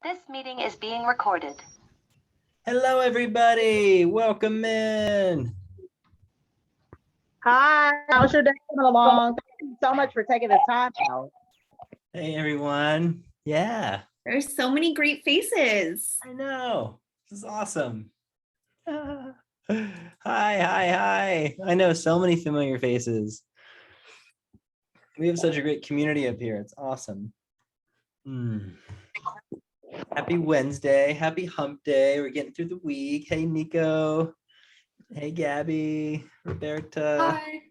This meeting is being recorded. Hello, everybody. Welcome in. Hi, how's your day coming along? Thank you so much for taking the time out. Hey, everyone. Yeah, There's so many great faces. I know. This is awesome. Hi. I know so many familiar faces. We have such a great community up here. It's awesome. Happy Wednesday. Happy hump day. We're getting through the week. Hey, Nico. Hey, Gabby. Roberta. Hi.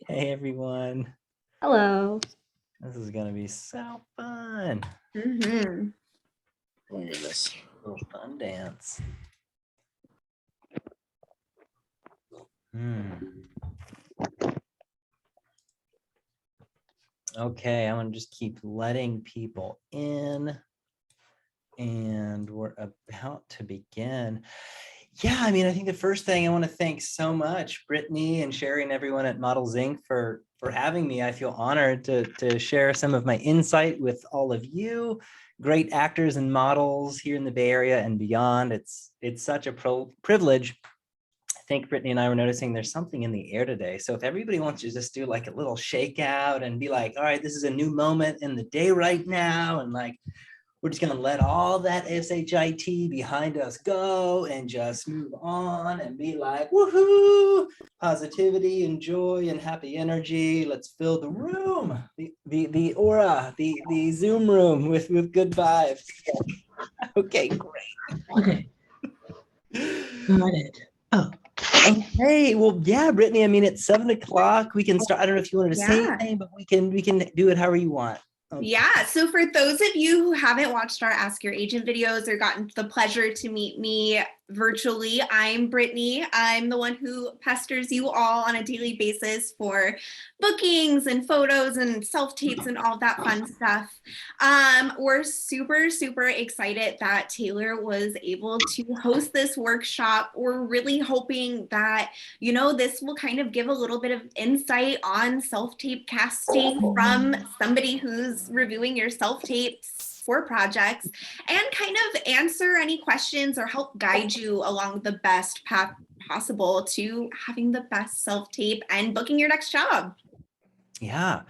Hey, everyone. Hello. This is going to be so fun. Mm-hmm. Oh, goodness. A little fun dance. Okay, I'm gonna just keep letting people in, and we're about to begin. Yeah, I mean, I think the first thing I want to thank so much Brittany and Sherry and everyone at Models Inc. for having me. I feel honored to share some of my insight with all of you, great actors and models here in the Bay Area and beyond. It's such a privilege. I think Brittany and I were noticing there's something in the air today. So if everybody wants to just do like a little shakeout and be like, all right, this is a new moment in the day right now. And like, we're just gonna let all that SHIT behind us go and just move on and be like, woohoo, positivity and joy and happy energy. Let's fill the room, the aura, the Zoom room with good vibes. Okay, great. Okay. Got it. Oh. Okay, well, yeah, Brittany, I mean, it's 7 o'clock. We can start. I don't know if you wanted to say Yeah. anything, but we can do it however you want. Yeah, so for those of you who haven't watched our Ask Your Agent videos or gotten the pleasure to meet me virtually, I'm Brittany. I'm the one who pesters you all on a daily basis for bookings and photos and self-tapes and all that fun stuff. We're super excited that Taylor was able to host this workshop. We're really hoping that, you know, this will kind of give a little bit of insight on self-tape casting from somebody who's reviewing your self-tapes for projects and kind of answer any questions or help guide you along the best path possible to having the best self-tape and booking your next job. Yeah,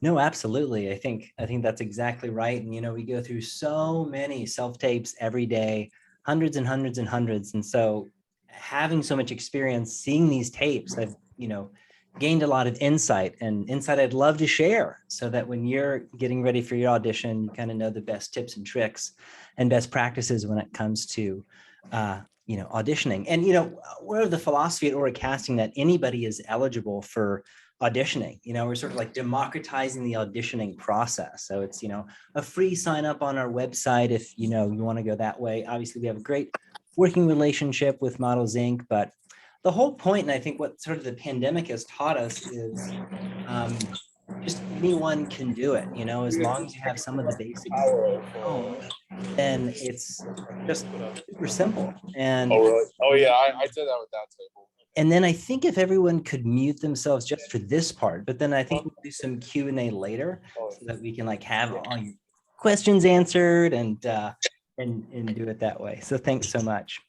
no, absolutely. I think that's exactly right. And, you know, we go through so many self-tapes every day, hundreds and hundreds and hundreds. And so having so much experience seeing these tapes, I've, you know, gained a lot of insight I'd love to share so that when you're getting ready for your audition, you kind of know the best tips and tricks and best practices when it comes to, you know, auditioning. And, you know, we're of the philosophy at Aura Casting that anybody is eligible for auditioning. You know, we're sort of like democratizing the auditioning process. So it's, you know, a free sign up on our website if, you know, you want to go that way. Obviously, we have a great working relationship with Models Inc., but the whole point, and I think what sort of the pandemic has taught us is just anyone can do it, you know, as long as you have some of the basics home, then it's just super simple. And oh, really? Oh, yeah, I did that with that table. And then I think if everyone could mute themselves just for this part, but then I think we'll do some Q&A later so that we can like have all your questions answered and do it that way. So thanks so much.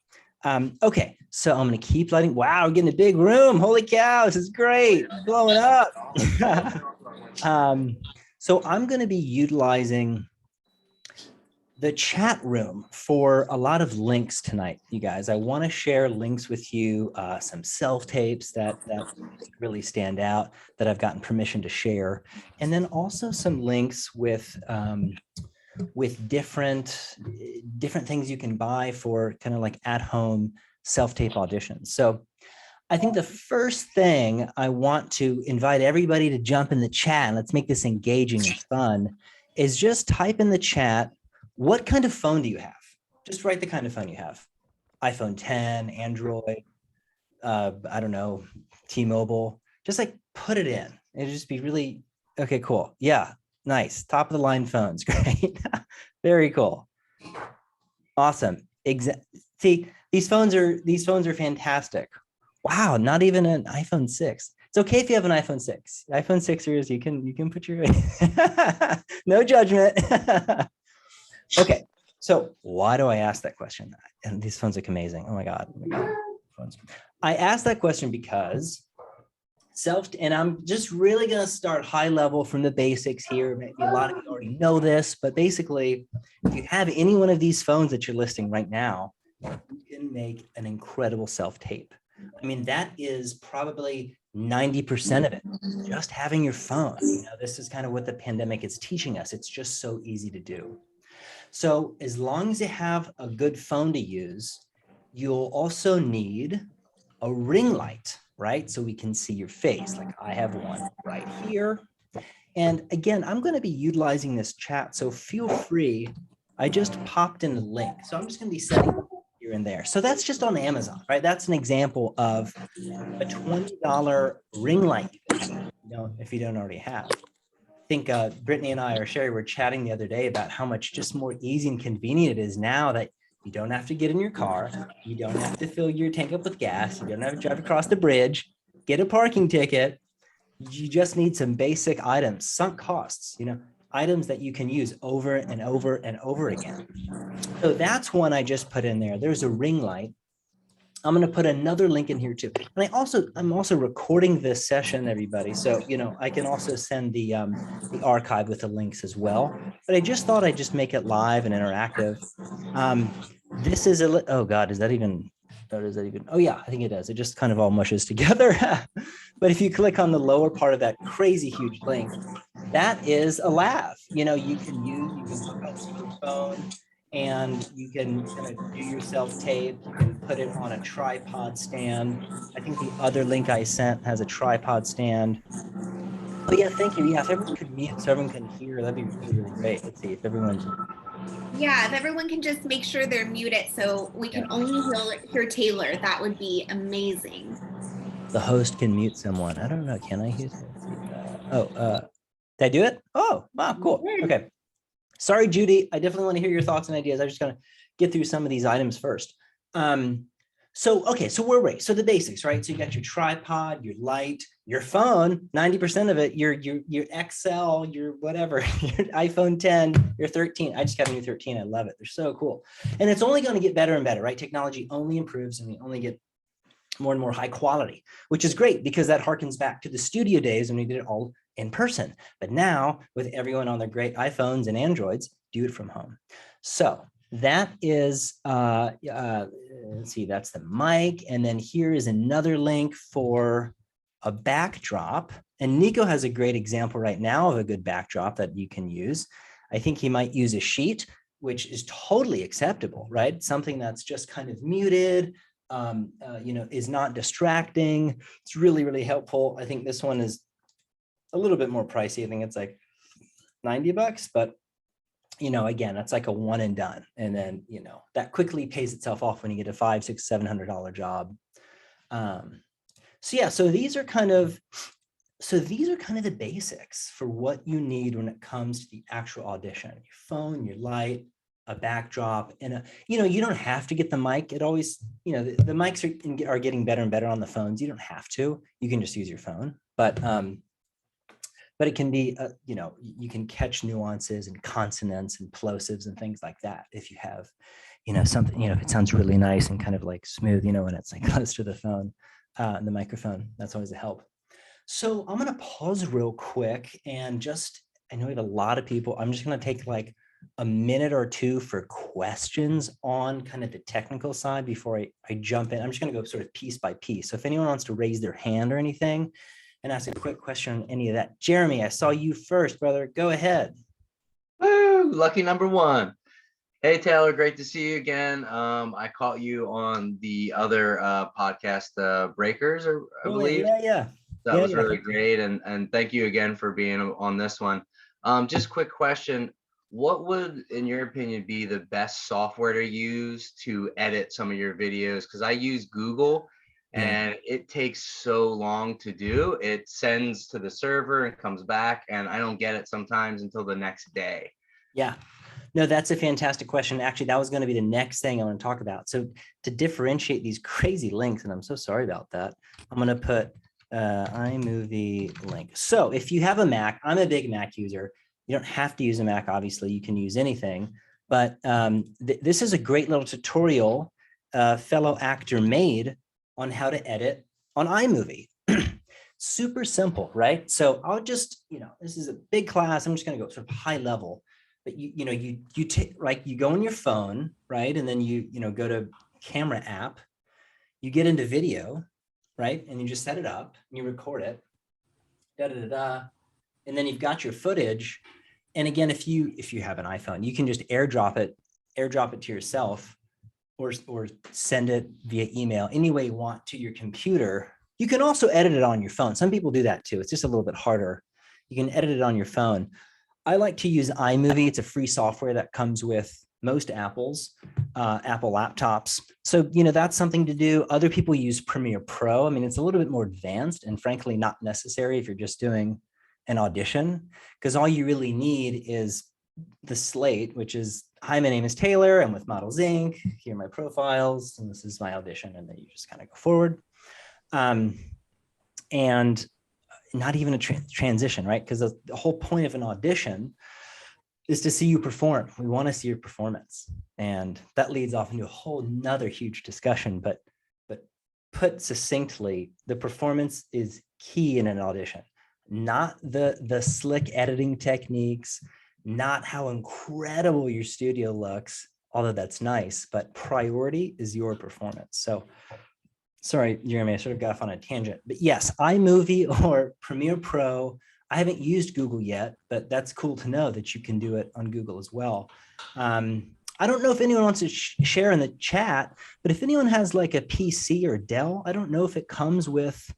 Okay, so I'm gonna keep letting, wow, we're getting a big room. Holy cow, this is great, blowing up. So I'm gonna be utilizing the chat room for a lot of links tonight, you guys. I wanna share links with you, some self-tapes that really stand out that I've gotten permission to share. And then also some links with different things you can buy for kind of like at-home self-tape auditions. So I think the first thing I want to invite everybody to jump in the chat, and let's make this engaging and fun, is just type in the chat, what kind of phone do you have? Just write the kind of phone you have. iPhone 10, Android, I don't know, T-Mobile, just like put it in. It'll just be really, okay, cool. Yeah. Nice. Top of the line phones. Great. Very cool. Awesome. See, these phones are fantastic. Wow. Not even an iPhone 6. It's okay if you have an iPhone 6. iPhone 6ers, you can put your no judgment. Okay. So why do I ask that question? And these phones look amazing. Oh my God. Oh my God. Phones. I asked that question because and I'm just really going to start high level from the basics here. Maybe a lot of you already know this, but basically, if you have any one of these phones that you're listing right now, you can make an incredible self-tape. I mean, that is probably 90% of it, just having your phone. You know, this is kind of what the pandemic is teaching us. It's just so easy to do. So as long as you have a good phone to use, you'll also need a ring light, right? So we can see your face. Like I have one right here. And again, I'm going to be utilizing this chat. So feel free. I just popped in a link. So I'm just going to be setting here and there. So that's just on Amazon, right? That's an example of a $20 ring light, if you don't already have. I think Brittany and I or Sherry were chatting the other day about how much just more easy and convenient it is now that you don't have to get in your car. You don't have to fill your tank up with gas. You don't have to drive across the bridge, get a parking ticket. You just need some basic items, sunk costs, items that you can use over and over and over again. So that's one I just put in there. There's a ring light. I'm going to put another link in here too. And I'm also recording this session, everybody. So, I can also send the archive with the links as well. But I just thought I'd just make it live and interactive. This is oh God, does that even, oh yeah, I think it does. It just kind of all mushes together. But if you click on the lower part of that crazy huge link, that is a lav. You can hook up to your phone and you can kind of do your self-tape. You can put it on a tripod stand. I think the other link I sent has a tripod stand. Oh yeah, thank you. Yeah, if everyone could mute so everyone can hear, that'd be really, really great. Let's see if everyone's. Yeah, if everyone can just make sure they're muted so we can only hear Taylor, that would be amazing. The host can mute someone. I don't know. Can I use it? Did I do it? Oh, wow, cool. Okay. Sorry, Judy. I definitely want to hear your thoughts and ideas. I'm just going to get through some of these items first. So we're ready. So the basics, right? So you got your tripod, your light, your phone, 90% of it, your XL, your whatever, your iPhone 10, your 13. I just got a new 13. I love it. They're so cool. And it's only going to get better and better, right? Technology only improves and we only get more and more high quality, which is great because that harkens back to the studio days when we did it all in person. But now with everyone on their great iPhones and Androids, do it from home. So that is, let's see, that's the mic. And then here is another link for a backdrop. And Nico has a great example right now of a good backdrop that you can use. I think he might use a sheet, which is totally acceptable, right? Something that's just kind of muted, is not distracting. It's really, really helpful. I think this one is a little bit more pricey. I think it's like $90, but again, it's like a one and done. And then, that quickly pays itself off when you get a $500, $600, $700 job. So these are kind of the basics for what you need when it comes to the actual audition. Your phone, your light, a backdrop, and you don't have to get the mic. It always, the mics are getting better and better on the phones. You don't have to. You can just use your phone, but it can be, you can catch nuances and consonants and plosives and things like that if you have, something, if it sounds really nice and kind of like smooth, when it's like close to the phone, the microphone. That's always a help. So I'm going to pause real quick and I know we have a lot of people. I'm just going to take like a minute or two for questions on kind of the technical side before I jump in. I'm just going to go sort of piece by piece. So if anyone wants to raise their hand or anything and ask a quick question on any of that. Jeremy, I saw you first, brother. Go ahead. Woo, lucky number one. Hey, Taylor, great to see you again. I caught you on the other podcast, Breakers, I believe. Yeah. That was really great. And thank you again for being on this one. Just quick question. What would, in your opinion, be the best software to use to edit some of your videos? Because I use Google and it takes so long to do. It sends to the server and comes back, and I don't get it sometimes until the next day. Yeah. No, that's a fantastic question. Actually, that was going to be the next thing I want to talk about. So to differentiate these crazy links, and I'm so sorry about that, I'm going to put iMovie link. So if you have a Mac, I'm a big Mac user. You don't have to use a Mac, obviously. You can use anything. but this is a great little tutorial a fellow actor made on how to edit on iMovie. Super simple, right? So I'll just, this is a big class. I'm just going to go sort of high level, but you take, like, you go on your phone, right? And then you go to camera app, you get into video, right? And you just set it up and you record it, and then you've got your footage. And again, if you have an iPhone, you can just airdrop it to yourself, or send it via email any way you want to your computer. You can also edit it on your phone. Some people do that too. It's just a little bit harder. You can edit it on your phone. I like to use iMovie. It's a free software that comes with most Apple laptops. So, that's something to do. Other people use Premiere Pro. I mean, it's a little bit more advanced and frankly not necessary if you're just doing an audition, because all you really need is the slate, which is, hi, my name is Taylor. I'm with Models Inc. Here are my profiles, and this is my audition. And then you just kind of go forward. And not even a transition, right? Because the whole point of an audition is to see you perform. We want to see your performance. And that leads off into a whole nother huge discussion, but put succinctly, the performance is key in an audition, not the slick editing techniques, not how incredible your studio looks, although that's nice, but priority is your performance. So sorry, Jeremy, I sort of got off on a tangent, but yes, iMovie or Premiere Pro. I haven't used Google yet, but that's cool to know that you can do it on Google as well. I don't know if anyone wants to share in the chat, but if anyone has like a PC or Dell, I don't know if it comes with,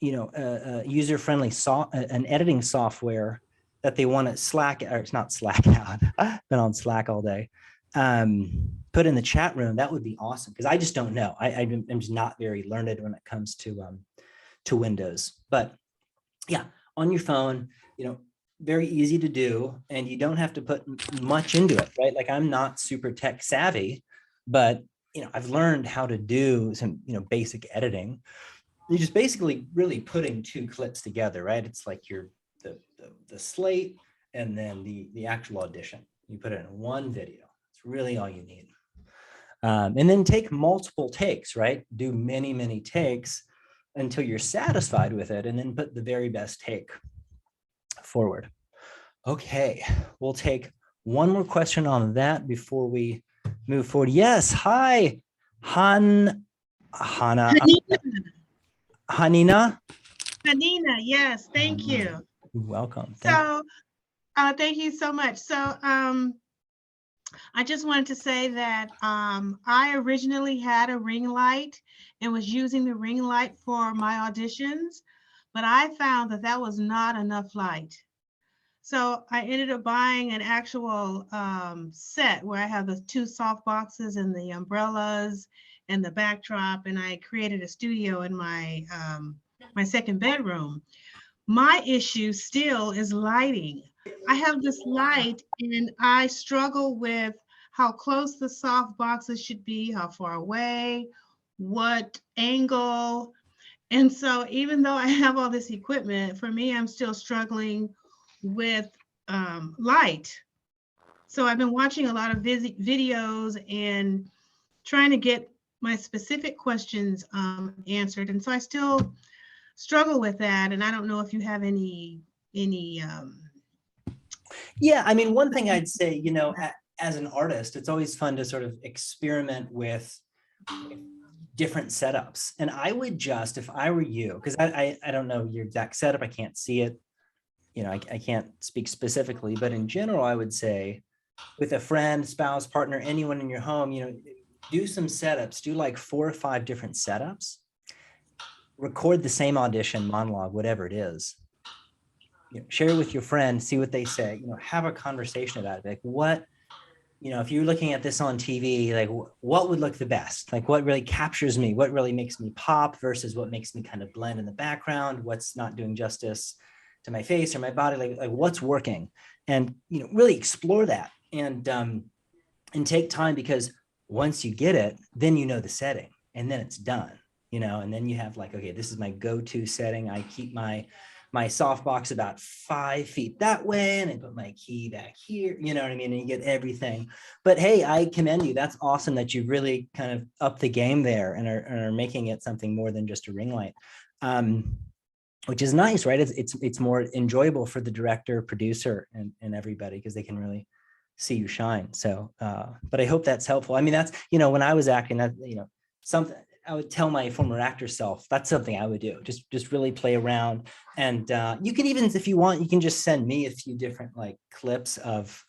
a user-friendly an editing software that they want to Slack, or it's not Slack out. I've been on Slack all day. Put in the chat room. That would be awesome, because I just don't know. I'm just not very learned when it comes to Windows. But yeah, on your phone, very easy to do, and you don't have to put much into it, right? Like, I'm not super tech savvy, but I've learned how to do some basic editing. You're just basically really putting two clips together, right? It's like the slate and then the actual audition. You put it in one video. It's really all you need. And then take multiple takes, right? Do many, many takes until you're satisfied with it, and then put the very best take forward. Okay, we'll take one more question on that before we move forward. Yes, hi, Hanina. Hanina, yes, thank you. You're welcome. So, thank you so much. So, I just wanted to say that I originally had a ring light and was using the ring light for my auditions, but I found that was not enough light. So I ended up buying an actual set where I have the two soft boxes and the umbrellas and the backdrop, and I created a studio in my my second bedroom. My issue still is lighting. I have this light and I struggle with how close the soft boxes should be, how far away, what angle. And so even though I have all this equipment, for me, I'm still struggling with light. So I've been watching a lot of videos and trying to get my specific questions answered. And so I still struggle with that. And I don't know if you have any Yeah, I mean, one thing I'd say, as an artist, it's always fun to sort of experiment with different setups. And I would just, if I were you, because I don't know your exact setup, I can't see it, I can't speak specifically, but in general, I would say with a friend, spouse, partner, anyone in your home, do some setups, do like 4 or 5 different setups, record the same audition, monologue, whatever it is. Share it with your friend, see what they say, have a conversation about it. Like, what, if you're looking at this on TV, like what would look the best? Like, what really captures me? What really makes me pop versus what makes me kind of blend in the background? What's not doing justice to my face or my body? Like what's working? And, really explore that and take time, because once you get it, then the setting, and then it's done, and then you have like, okay, this is my go-to setting. I keep my my softbox about 5 feet that way, and I put my key back here, you know what I mean? And you get everything. But hey, I commend you. That's awesome that you really kind of upped the game there and are making it something more than just a ring light. Which is nice, right? It's more enjoyable for the director, producer, and everybody, because they can really see you shine. So, but I hope that's helpful. I mean, that's, you know, when I was acting, that, you know, something I would tell my former actor self, that's something I would do. Just really play around. And you can even, if you want, you can just send me a few different like clips of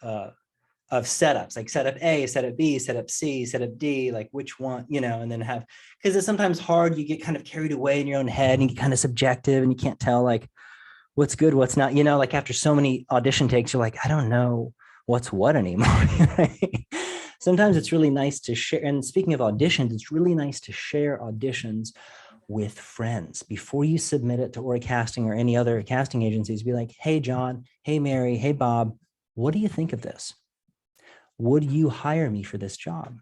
setups, like setup A, setup B, setup C, setup D, like which one, you know, and then have, because it's sometimes hard, you get kind of carried away in your own head and you get kind of subjective and you can't tell like what's good, what's not, you know, like after so many audition takes, you're like, I don't know what's what anymore. Right? Sometimes it's really nice to share. And speaking of auditions, it's really nice to share auditions with friends before you submit it to Aura Casting or any other casting agencies. Be like, hey, John, hey, Mary, hey, Bob, what do you think of this? Would you hire me for this job?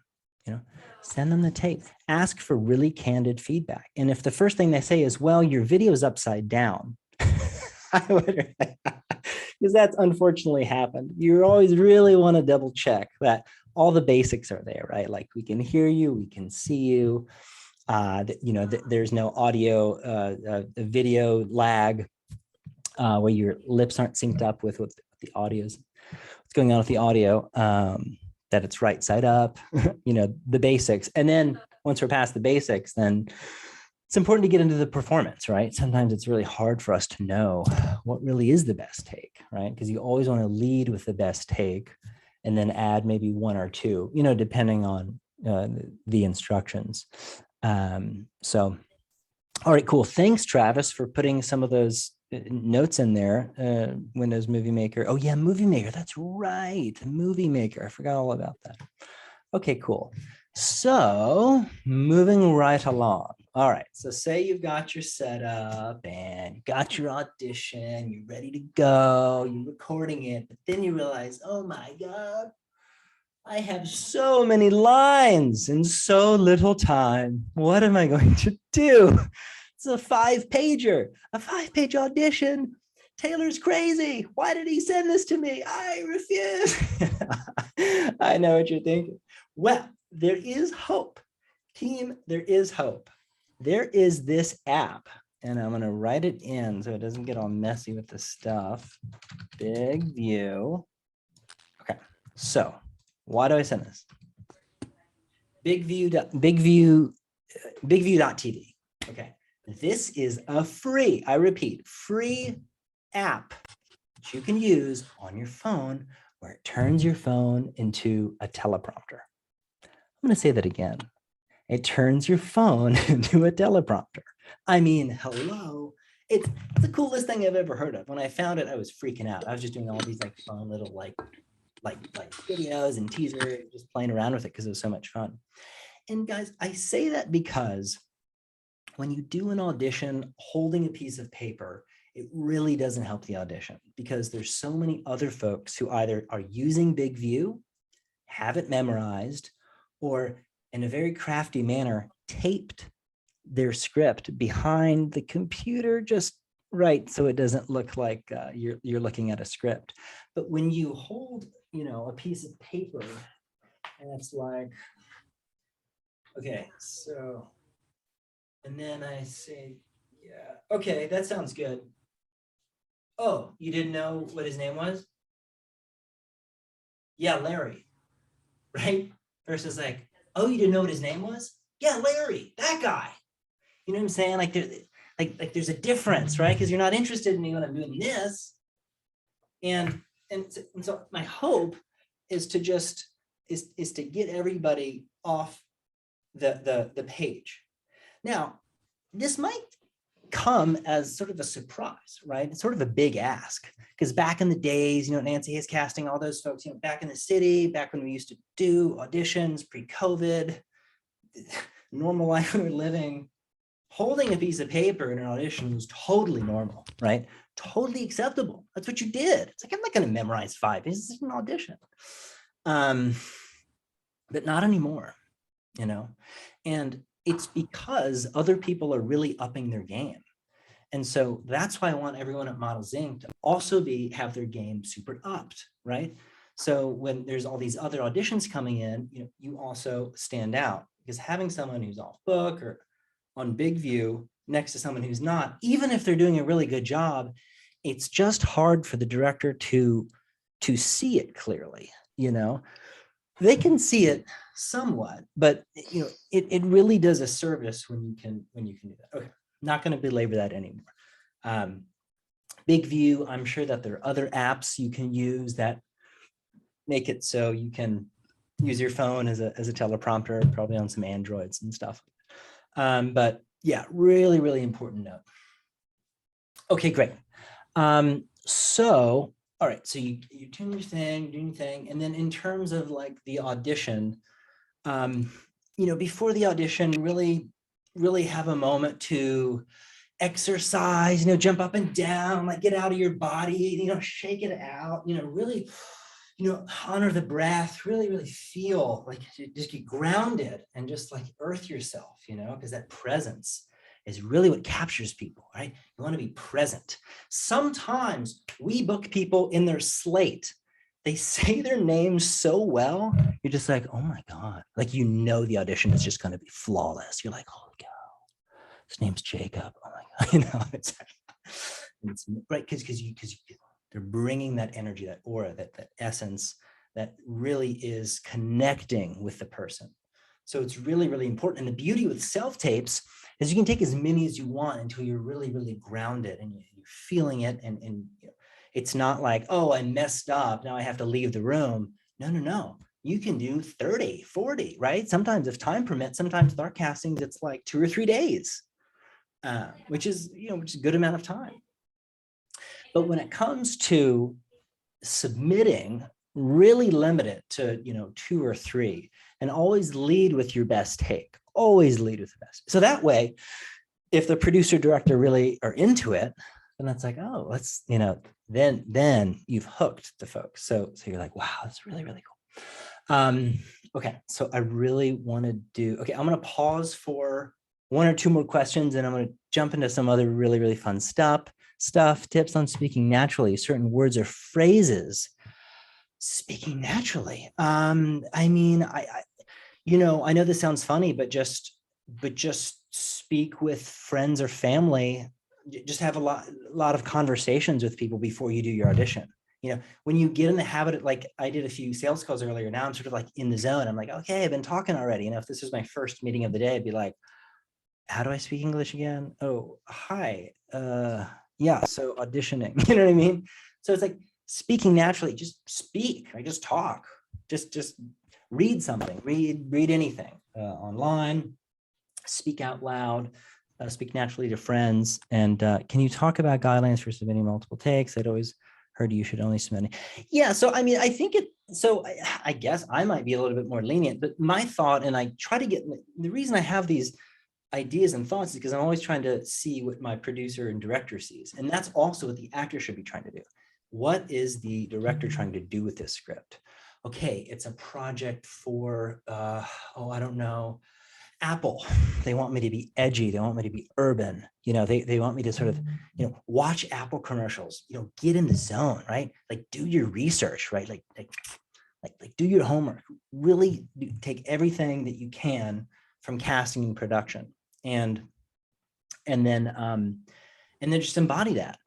You know, send them the tape, ask for really candid feedback. And if the first thing they say is, well, your video is upside down, I would, because that's unfortunately happened. You always really want to double check that all the basics are there, right? Like we can hear you, we can see you, you know, there's no audio, video lag where your lips aren't synced up with what the audio's, what's going on with the audio, that it's right side up, you know, the basics. And then once we're past the basics, then it's important to get into the performance, right? Sometimes it's really hard for us to know what really is the best take, right? Because you always want to lead with the best take and then add maybe one or two, you know, depending on the instructions. So, all right, cool. Thanks, Travis, for putting some of those notes in there. Windows Movie Maker. Oh yeah, Movie Maker. That's right. Movie Maker. I forgot all about that. Okay, cool. So moving right along. All right. So say you've got your setup and you got your audition, you're ready to go, you're recording it, but then you realize, oh my God, I have so many lines and so little time. What am I going to do? It's a 5-pager, a 5-page audition. Taylor's crazy. Why did he send this to me? I refuse. I know what you're thinking. Well, there is hope. Team, there is hope. There is this app, and I'm going to write it in so it doesn't get all messy with the stuff. Big View. Okay, so why do I send this? Bigview.tv. Okay, this is a free, I repeat, free app that you can use on your phone where it turns your phone into a teleprompter. I'm going to say that again. It turns your phone into a teleprompter. I mean, hello. It's the coolest thing I've ever heard of. When I found it, I was freaking out. I was just doing all these like fun little like videos and teasers, just playing around with it because it was so much fun. And guys, I say that because when you do an audition holding a piece of paper, it really doesn't help the audition because there's so many other folks who either are using Big View, have it memorized, or in a very crafty manner, taped their script behind the computer just right so it doesn't look like you're looking at a script. But when you hold, you know, a piece of paper, and it's like, okay, so, and then I say, yeah, okay, that sounds good. Oh, you didn't know what his name was? Yeah, Larry, right? Versus like, oh, you didn't know what his name was? Yeah, Larry, that guy. You know what I'm saying? Like, there's a difference, right? Because you're not interested in me when I'm doing this. And so my hope is to just is to get everybody off the page. Now, this might come as sort of a surprise, right? It's sort of a big ask because back in the days, you know, Nancy Hayes Casting, all those folks, you know, back in the city, back when we used to do auditions pre-COVID, normal life we were living, holding a piece of paper in an audition was totally normal, right? Totally acceptable. That's what you did. It's like, I'm not going to memorize 5 pages. It's an audition. But not anymore, you know? And it's because other people are really upping their game. And so that's why I want everyone at Models Inc. to also have their game super upped, right? So when there's all these other auditions coming in, you also stand out, because having someone who's off book or on Big View next to someone who's not, even if they're doing a really good job, it's just hard for the director to see it clearly. They can see it somewhat, but it really does a service when you can do that. Okay, not going to belabor that anymore. Big View, I'm sure that there are other apps you can use that make it so you can use your phone as a teleprompter, probably on some Androids and stuff. But yeah, really, really important note. Okay, great. So, all right, so you tune your thing, doing your thing, and then in terms of like the audition, before the audition, really have a moment to exercise, jump up and down, like get out of your body, shake it out, really, honor the breath, really, really feel like just get grounded and just like earth yourself, because that presence is really what captures people, right? You want to be present. Sometimes we book people in their slate. They say their names so well, you're just like, oh my God. Like, the audition is just going to be flawless. You're like, holy cow, his name's Jacob. Oh my God. It's right, because they're bringing that energy, that aura, that essence that really is connecting with the person. So it's really, really important. And the beauty with self-tapes is you can take as many as you want until you're really, really grounded and you're feeling it. And it's not like, oh, I messed up, now I have to leave the room. No. You can do 30, 40, right? Sometimes if time permits, sometimes with our castings, it's like 2 or 3 days, which is a good amount of time. But when it comes to submitting, really limit it to 2 or 3, and always lead with your best take. Always lead with the best. So that way, if the producer director really are into it, then it's like, oh, let's then you've hooked the folks. So you're like, wow, that's really, really cool. Okay, so I really want to do. Okay, I'm going to pause for 1 or 2 more questions, and I'm going to jump into some other really, really fun stuff. Tips on speaking naturally, certain words or phrases. Speaking naturally. I mean, I know this sounds funny, but just speak with friends or family. Just have a lot of conversations with people before you do your audition. When you get in the habit of, like, I did a few sales calls earlier. Now I'm sort of like in the zone. I'm like, okay, I've been talking already. If this was my first meeting of the day, I'd be like, how do I speak English again? Oh, hi. Yeah, so auditioning, you know what I mean? So it's like speaking naturally, just speak, right? Just talk, just read something, read anything online, speak out loud, speak naturally to friends. And can you talk about guidelines for submitting multiple takes? I'd always heard you should only submit. Yeah, so I mean, I think I guess I might be a little bit more lenient, but my thought, and I try to get, the reason I have these ideas and thoughts is because I'm always trying to see what my producer and director sees. And that's also what the actor should be trying to do. What is the director trying to do with this script? Okay, it's a project for, I don't know, Apple. They want me to be edgy. They want me to be urban. They want me to sort of, watch Apple commercials, get in the zone, right? Like, do your research, right? Like do your homework, really take everything that you can from casting and production, and then just embody that.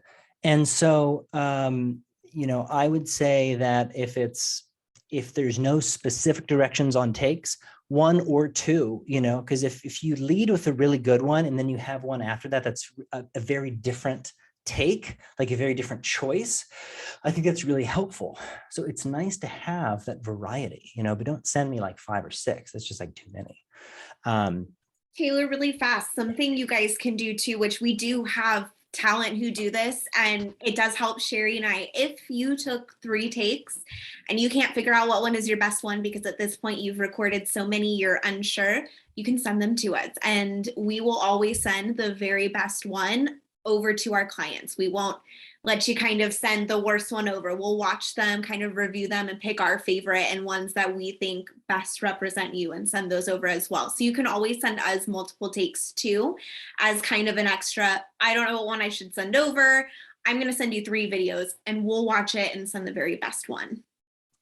And so, I would say that if there's no specific directions on takes, 1 or 2, because if you lead with a really good one and then you have one after that that's a very different take, like a very different choice, I think that's really helpful. So it's nice to have that variety, but don't send me like 5 or 6. That's just like too many. Taylor, really fast, something you guys can do too, which we do have talent who do this, and it does help Sherry and I. If you took 3 takes and you can't figure out what one is your best one, because at this point you've recorded so many you're unsure, you can send them to us and we will always send the very best one over to our clients. We won't let you kind of send the worst one over. We'll watch them, kind of review them, and pick our favorite and ones that we think best represent you and send those over as well. So you can always send us multiple takes too, as kind of an extra, I don't know what one I should send over. I'm going to send you 3 videos and we'll watch it and send the very best one.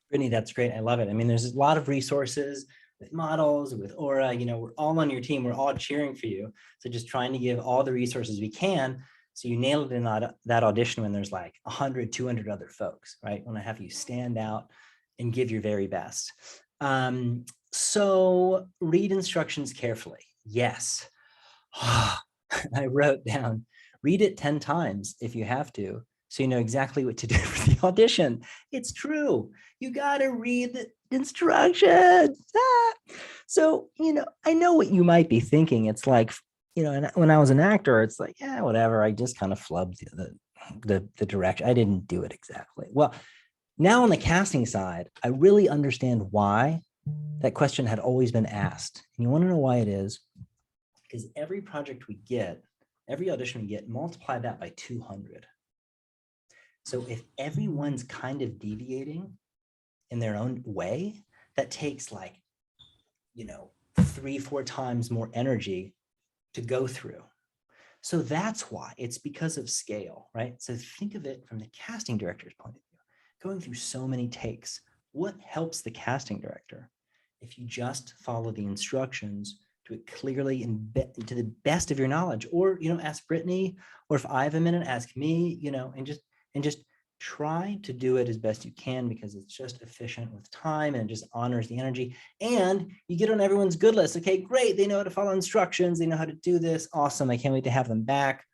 Brittany, that's great. I love it. I mean, there's a lot of resources with models, with Aura, you know, we're all on your team. We're all cheering for you. So just trying to give all the resources we can. So you nail it in that audition when there's like 100, 200 other folks, right? When I have you stand out and give your very best. So read instructions carefully. Yes. I wrote down, read it 10 times if you have to, so you know exactly what to do for the audition. It's true. You got to read the instructions. So, you know, I know what you might be thinking. It's like, you know, and when I was an actor, it's like, yeah, whatever. I just kind of flubbed the direction. I didn't do it exactly. Well, now on the casting side, I really understand why that question had always been asked. And you want to know why it is? Because every project we get, every audition we get, multiply that by 200. So if everyone's kind of deviating in their own way, that takes like, you know, 3-4 times more energy to go through. So that's why. It's because of scale, right? So think of it from the casting director's point of view. Going through so many takes, what helps the casting director? If you just follow the instructions, do it clearly and to the best of your knowledge, or, you know, ask Brittany, or if I have a minute, ask me, you know, and just try to do it as best you can, because it's just efficient with time and it just honors the energy. And you get on everyone's good list. Okay, great. They know how to follow instructions. They know how to do this. Awesome. I can't wait to have them back.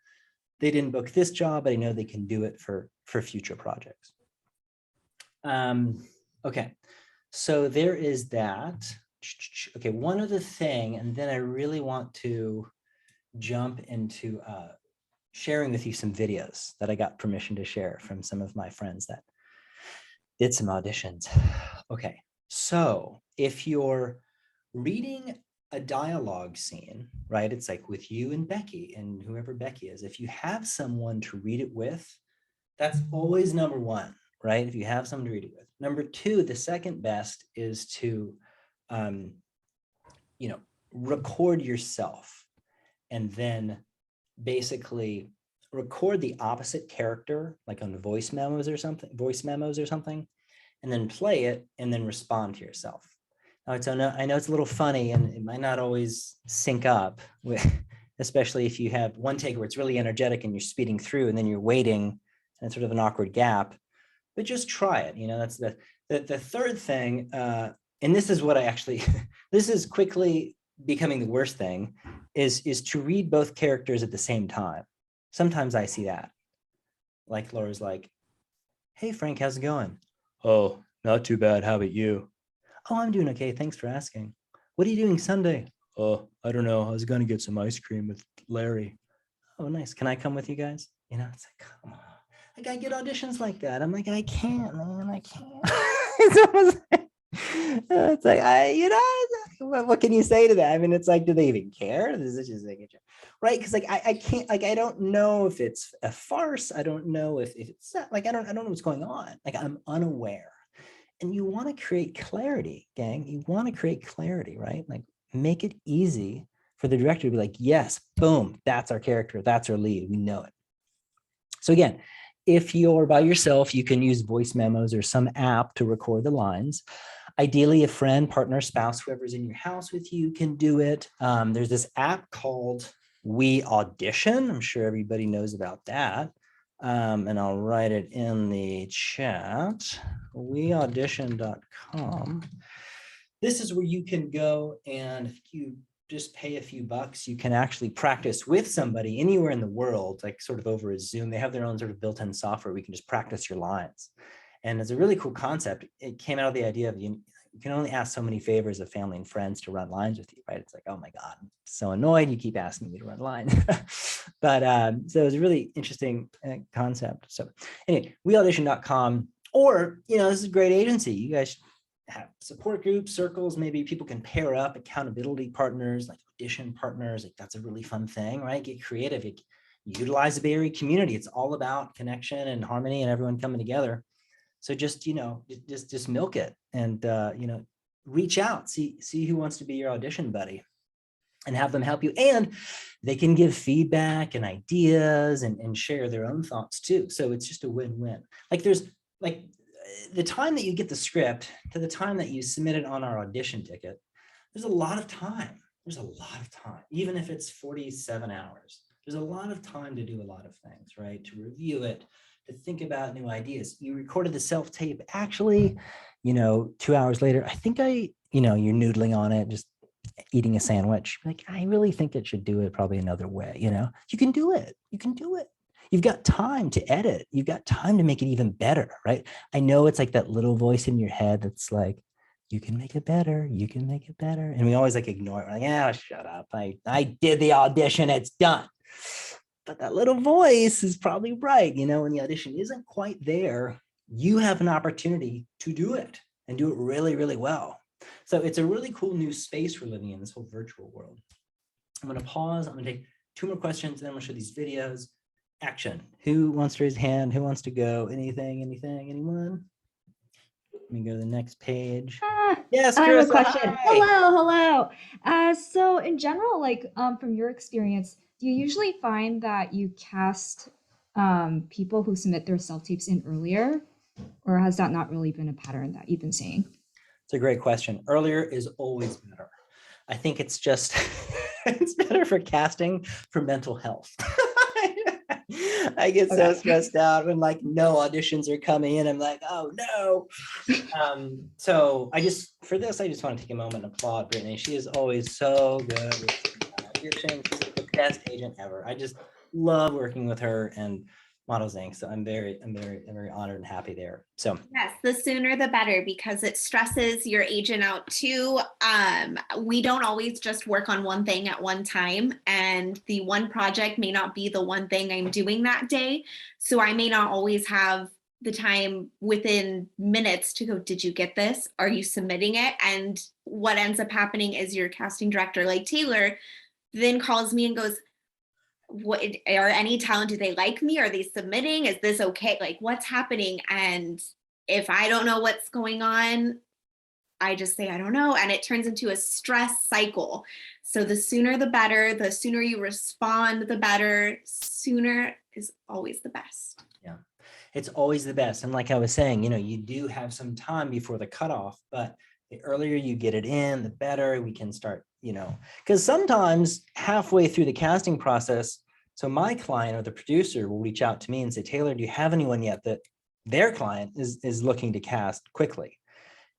They didn't book this job, but I know they can do it for future projects. Okay, so there is that. Okay, one other thing, and then I really want to jump into sharing with you some videos that I got permission to share from some of my friends that did some auditions. Okay, so if you're reading a dialogue scene, right? It's like with you and Becky and whoever Becky is. If you have someone to read it with, that's always number one, right? If you have someone to read it with. Number two, the second best is to, you know, record yourself and then basically record the opposite character, like on voice memos or something, and then play it and then respond to yourself. Now, I know it's a little funny and it might not always sync up with, especially if you have one take where it's really energetic and you're speeding through and then you're waiting and sort of an awkward gap, but just try it. You know, that's the third thing. And this is what I actually, this is quickly becoming the worst thing, is to read both characters at the same time. Sometimes I see that. Like Laura's like, hey, Frank, how's it going? Oh, not too bad. How about you? Oh, I'm doing okay. Thanks for asking. What are you doing Sunday? Oh, I don't know. I was going to get some ice cream with Larry. Oh, nice. Can I come with you guys? You know, it's like, come on. Like I get auditions like that. I'm like, I can't, man. I can't. It's like, you know, what can you say to that? I mean, it's like, do they even care? Is it just like a joke? Right? Because like I can't, like, I don't know if it's a farce. I don't know if it's like, I don't know what's going on. Like I'm unaware. And you want to create clarity, gang. You want to create clarity, right? Like make it easy for the director to be like, yes, boom, that's our character. That's our lead. We know it. So again, if you're by yourself, you can use voice memos or some app to record the lines. Ideally, a friend, partner, spouse, whoever's in your house with you can do it. There's this app called We Audition. I'm sure everybody knows about that. And I'll write it in the chat. weaudition.com. This is where you can go, and if you just pay a few bucks, you can actually practice with somebody anywhere in the world, like sort of over a Zoom. They have their own sort of built-in software. We can just practice your lines. And it's a really cool concept. It came out of the idea of you can only ask so many favors of family and friends to run lines with you, right? It's like, oh my God, I'm so annoyed. You keep asking me to run lines. But so it was a really interesting concept. So anyway, weaudition.com, or, you know, this is a great agency. You guys have support groups, circles, maybe people can pair up, accountability partners, like audition partners. Like that's a really fun thing, right? Get creative. utilize the Bay Area community. It's all about connection and harmony and everyone coming together. So just, just milk it and, reach out, see who wants to be your audition buddy and have them help you. And they can give feedback and ideas and share their own thoughts too. So it's just a win-win. Like there's like the time that you get the script to the time that you submit it on our audition ticket, there's a lot of time. There's a lot of time, even if it's 47 hours. There's a lot of time to do a lot of things, right? To review it, to think about new ideas. You recorded the self-tape. Actually, 2 hours later, I think you're noodling on it, just eating a sandwich. Like, I really think it should do it probably another way. You can do it. You can do it. You've got time to edit. You've got time to make it even better, right? I know it's like that little voice in your head that's like, you can make it better. You can make it better. And we always like ignore it. We're like, yeah, shut up. I did the audition. It's done. But that little voice is probably right. When the audition isn't quite there, you have an opportunity to do it and do it really, really well. So it's a really cool new space we're living in, this whole virtual world. I'm going to pause. I'm going to take 2 more questions, and then I'm going to show these videos. Action. Who wants to raise a hand? Who wants to go? Anything, anyone? Let me go to the next page. Yes, I have a Carissa, question. hi. Hello. So in general, from your experience, do you usually find that you cast people who submit their self-tapes in earlier, or has that not really been a pattern that you've been seeing? It's a great question. Earlier is always better. I think it's just, it's better for casting for mental health. I get so stressed out when no auditions are coming in. I'm like, oh no. So for this, I just want to take a moment and applaud Brittany. She is always so good with audition. She's the best agent ever. I just love working with her and Models Inc. So I'm very honored and happy there. So yes, the sooner the better, because it stresses your agent out too. We don't always just work on one thing at one time, and the one project may not be the one thing I'm doing that day. So I may not always have the time within minutes to go, did you get this? Are you submitting it? And what ends up happening is your casting director, like Taylor, then calls me and goes, what are any talent? Do they like me? Are they submitting? Is this okay? Like, what's happening? And if I don't know what's going on, I just say, I don't know. And it turns into a stress cycle. So the sooner the better, the sooner you respond, the better. Sooner is always the best. yeah, it's always the best. And like I was saying, you do have some time before the cutoff, but the earlier you get it in, the better we can start, because sometimes halfway through the casting process, so my client or the producer will reach out to me and say, Taylor, do you have anyone yet that their client is looking to cast quickly?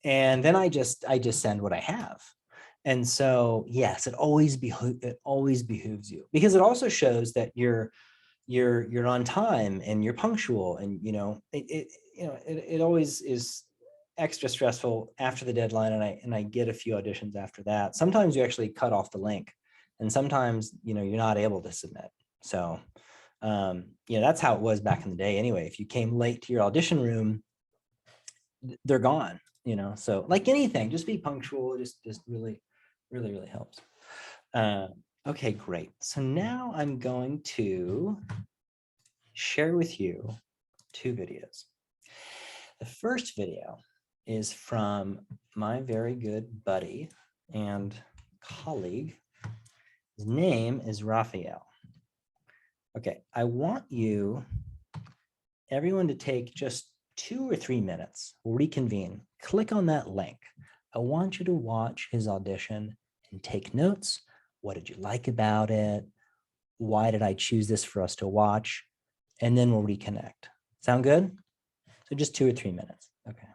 And then I just send what I have. And so, yes, it always behooves you, because it also shows that you're on time and you're punctual, and it always is extra stressful after the deadline, and I get a few auditions after that. Sometimes you actually cut off the link, and sometimes you're not able to submit. So that's how it was back in the day anyway. If you came late to your audition room, they're gone. So like anything, just be punctual. Just really helps. Okay, great. So now I'm going to share with you 2 videos. The first video is from my very good buddy and colleague. His name is Raphael. Okay, I want everyone to take just 2 or 3 minutes, reconvene, click on that link. I want you to watch his audition and take notes. What did you like about it? Why did I choose this for us to watch? And then we'll reconnect. Sound good? So just 2 or 3 minutes. Okay.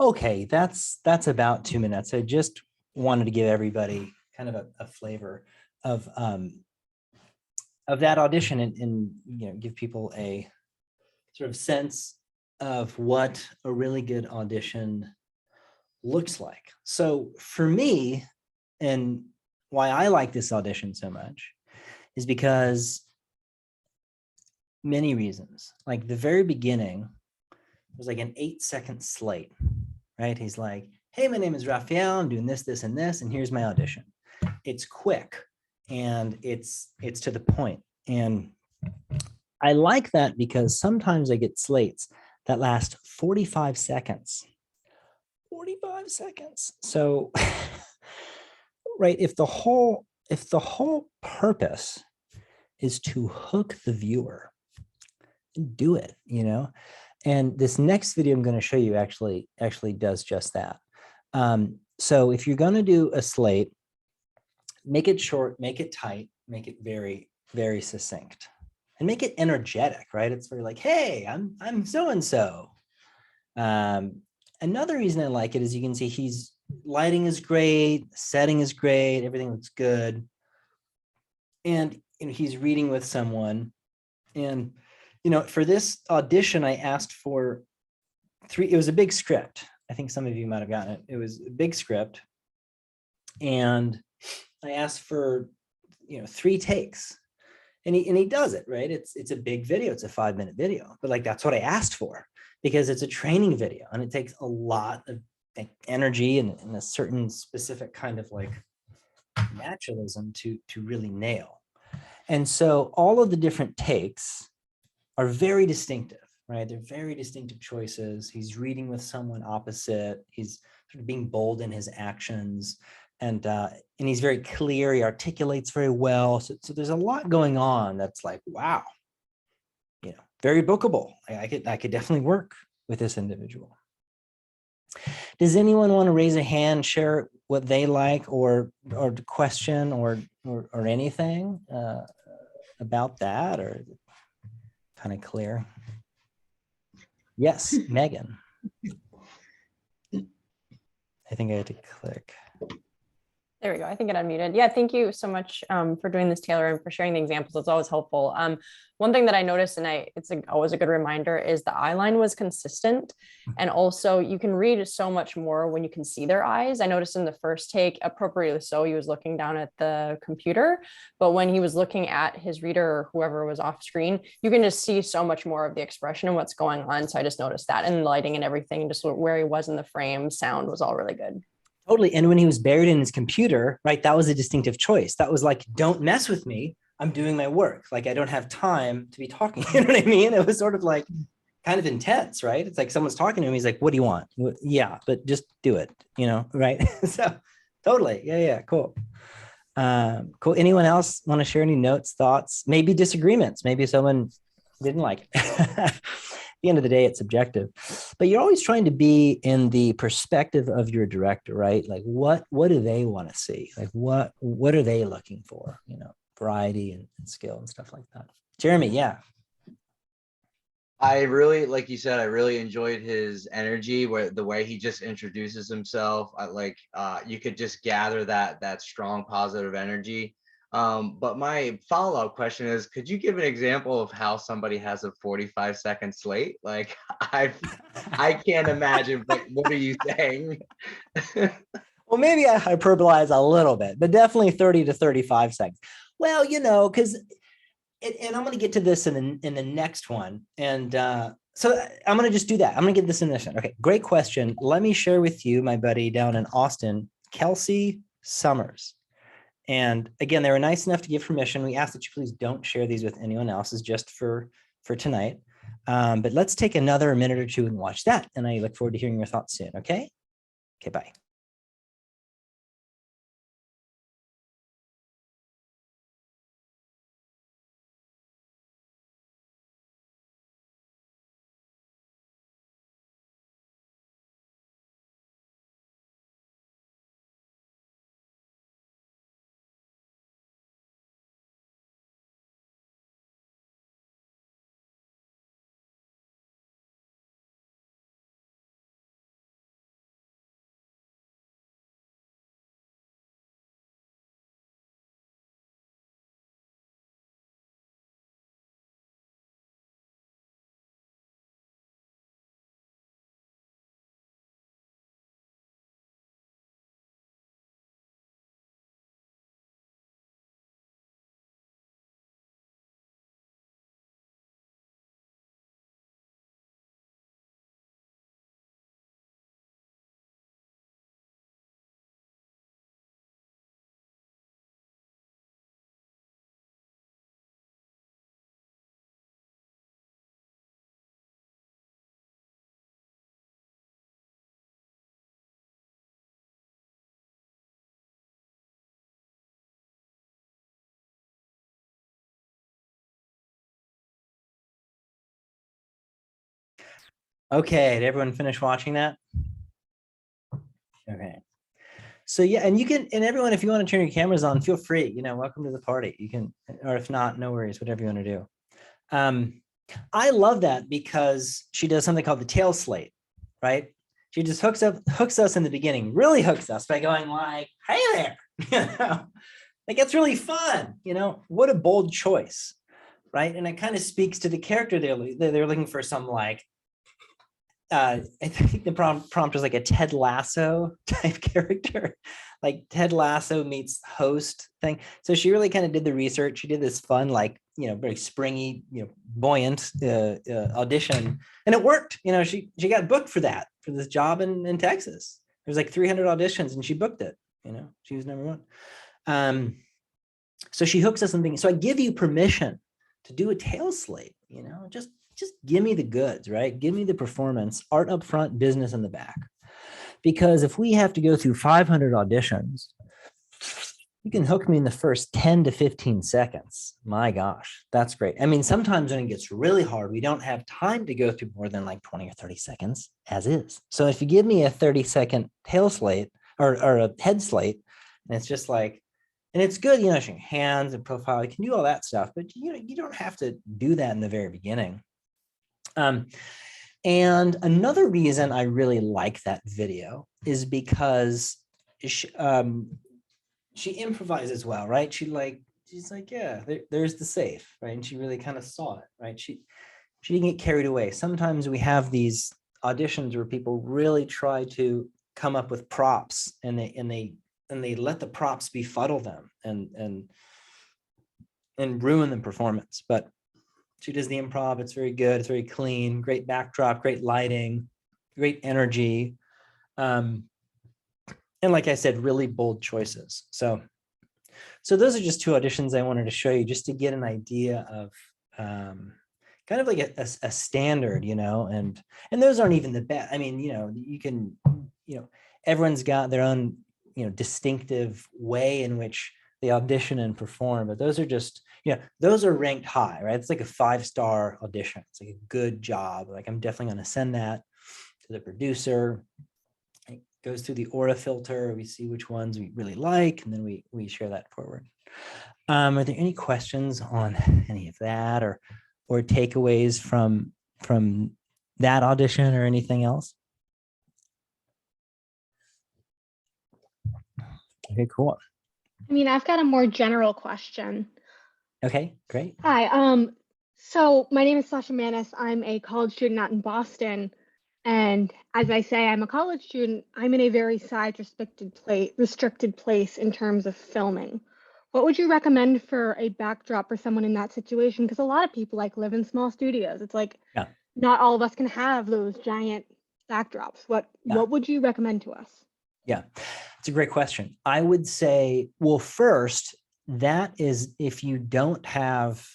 Okay, that's about 2 minutes. I just wanted to give everybody kind of a flavor of that audition and give people a sort of sense of what a really good audition looks like. So for me, and why I like this audition so much is because many reasons. Like the very beginning was like an 8-second slate, right? He's like, hey, my name is Raphael. I'm doing this, this, and this, and here's my audition. It's quick and it's to the point. And I like that because sometimes I get slates that last 45 seconds. 45 seconds. So, right, if the whole purpose is to hook the viewer, do it, And this next video I'm going to show you actually does just that. So if you're going to do a slate, make it short, make it tight, make it very, very succinct, and make it energetic, right? It's very like, hey, I'm so-and-so. Another reason I like it is you can see lighting is great, setting is great, everything looks good. And he's reading with someone. And for this audition, I asked for it was a big script. I think some of you might have gotten it. It was a big script. And I asked for, 3 takes. And he does it, right? It's a big video. It's a 5-minute video. But like, that's what I asked for because it's a training video and it takes a lot of energy and a certain specific kind of like naturalism to really nail. And so all of the different takes are very distinctive, right? They're very distinctive choices. He's reading with someone opposite. He's sort of being bold in his actions. And he's very clear. He articulates very well. So there's a lot going on that's like, wow, very bookable. I could definitely work with this individual. Does anyone want to raise a hand, share what they like, or question or anything about that, or is it kind of clear? Yes, Megan. I think I had to click. There we go. I think it unmuted. Yeah, thank you so much for doing this, Taylor, and for sharing the examples. It's always helpful. One thing that I noticed, and it's always a good reminder, is the eye line was consistent. And also you can read so much more when you can see their eyes. I noticed in the first take, appropriately so, he was looking down at the computer, but when he was looking at his reader or whoever was off screen, you can just see so much more of the expression and what's going on. So I just noticed that, and lighting and everything, just where he was in the frame, sound was all really good. Totally. And when he was buried in his computer, right, that was a distinctive choice. That was like, don't mess with me. I'm doing my work. Like, I don't have time to be talking. You know what I mean? It was sort of like kind of intense, right? It's like someone's talking to him. He's like, what do you want? Yeah, but just do it, right? So totally. Yeah. Cool. Cool. Anyone else want to share any notes, thoughts, maybe disagreements? Maybe someone didn't like it. At the end of the day, it's subjective, but you're always trying to be in the perspective of your director, right? Like what do they want to see? Like what are they looking for? Variety and skill and stuff like that. Jeremy, yeah. I really, like you said, I really enjoyed his energy, the way he just introduces himself. You could just gather that strong positive energy. But my follow-up question is, could you give an example of how somebody has a 45-second slate? Like, I can't imagine, but what are you saying? Well, maybe I hyperbolize a little bit, but definitely 30 to 35 seconds. Well, because, and I'm going to get to this in the next one. And so I'm going to just do that. I'm going to get this in this one. Okay, great question. Let me share with you my buddy down in Austin, Kelsey Summers. And again, they were nice enough to give permission. We ask that you please don't share these with anyone else. It's just for tonight. But let's take another minute or two and watch that. And I look forward to hearing your thoughts soon. Okay, bye. Okay, did everyone finish watching that? Okay. So yeah, and you can, and everyone, if you want to turn your cameras on, feel free, welcome to the party. You can, or if not, no worries, whatever you want to do. I love that because she does something called the tail slate, right? She just hooks us in the beginning, really hooks us by going like, hey there, like it's really fun, what a bold choice, right? And it kind of speaks to the character they're looking for some like, I think the prompt was like a Ted Lasso type character, like Ted Lasso meets host thing. So she really kind of did the research. She did this fun, like, very springy, buoyant audition, and it worked. She got booked for this job in Texas. There's like 300 auditions and she booked it. She was number one. So she hooks us something. So I give you permission to do a tail slate, just give me the goods, right? Give me the performance, art up front, business in the back. Because if we have to go through 500 auditions, you can hook me in the first 10 to 15 seconds. My gosh, that's great. I mean, sometimes when it gets really hard, we don't have time to go through more than like 20 or 30 seconds as is. So if you give me a 30-second tail slate or a head slate, and it's just like, and it's good, showing hands and profile, you can do all that stuff, but you don't have to do that in the very beginning. And another reason I really like that video is because she improvises well, right? She's like, yeah, there's the safe, right? And she really kind of saw it, right? She didn't get carried away. Sometimes we have these auditions where people really try to come up with props and they let the props befuddle them and ruin the performance. But she does the improv. It's very good. It's very clean, great backdrop, great lighting, great energy. And like I said, really bold choices. So those are just two auditions I wanted to show you just to get an idea of kind of like a standard, and those aren't even the best. I mean, you can, everyone's got their own, distinctive way in which they audition and perform, but those are just, those are ranked high, right? It's like a 5-star audition. It's like a good job. Like I'm definitely going to send that to the producer. It goes through the aura filter. We see which ones we really like, and then we share that forward. Are there any questions on any of that or takeaways from that audition or anything else? Okay, cool. I mean, I've got a more general question. Okay, great. Hi. So my name is Sasha Manis. I'm a college student out in Boston. And as I say, I'm a college student. I'm in a very size restricted place in terms of filming. What would you recommend for a backdrop for someone in that situation? Because a lot of people live in small studios. It's like not all of us can have those giant backdrops. What would you recommend to us? Yeah, it's a great question. I would say, well, first, that is if you don't have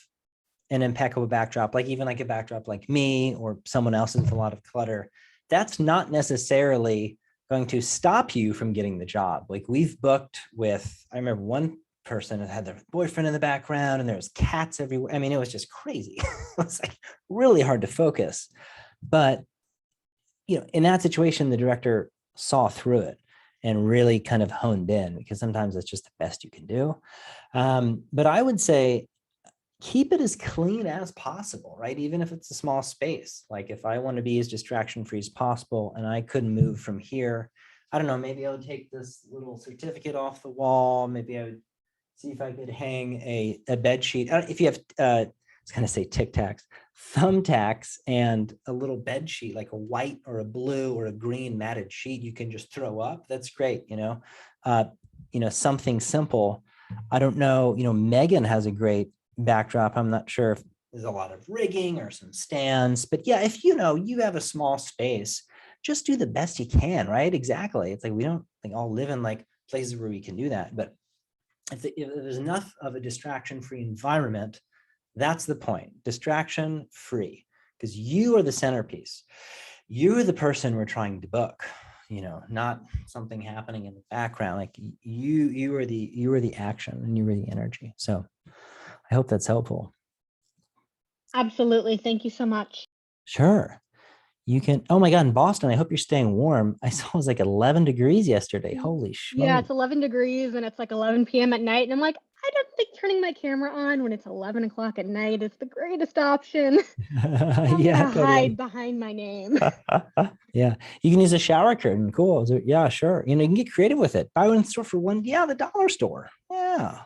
an impeccable backdrop, like even like a backdrop like me or someone else's with a lot of clutter, that's not necessarily going to stop you from getting the job. Like we've booked with, I remember one person that had their boyfriend in the background and there was cats everywhere. I mean, it was just crazy. It was like really hard to focus. But, in that situation, the director saw through it and really kind of honed in, because sometimes that's just the best you can do. But I would say, keep it as clean as possible, right? Even if it's a small space. Like if I want to be as distraction free as possible and I couldn't move from here, I don't know, maybe I would take this little certificate off the wall. Maybe I would see if I could hang a bed sheet. If you have, I was going to say Tic Tacs, thumbtacks and a little bed sheet, like a white or a blue or a green matted sheet you can just throw up. That's great. Something simple. I don't know, Megan has a great backdrop. I'm not sure if there's a lot of rigging or some stands, but yeah, if you have a small space, just do the best you can, right? Exactly. It's like we don't all live in like places where we can do that, but if there's enough of a distraction-free environment, that's the point. Distraction-free, because you are the centerpiece. You're the person we're trying to book. Not something happening in the background. Like you are the action and you are the energy. So I hope that's helpful. Absolutely. Thank you so much. Sure. you can, oh my God, in Boston, I hope you're staying warm. I saw it was like 11 degrees yesterday. Holy Yeah, shit. it's 11 degrees and it's like 11 p.m. at night. And I'm like, I don't think turning my camera on when it's 11 o'clock at night is the greatest option. I'm Yeah, gonna hide behind my name. yeah. You can use a shower curtain. Cool. So, yeah, sure. You can get creative with it. Buy one in the store for one. Yeah, the dollar store. Yeah.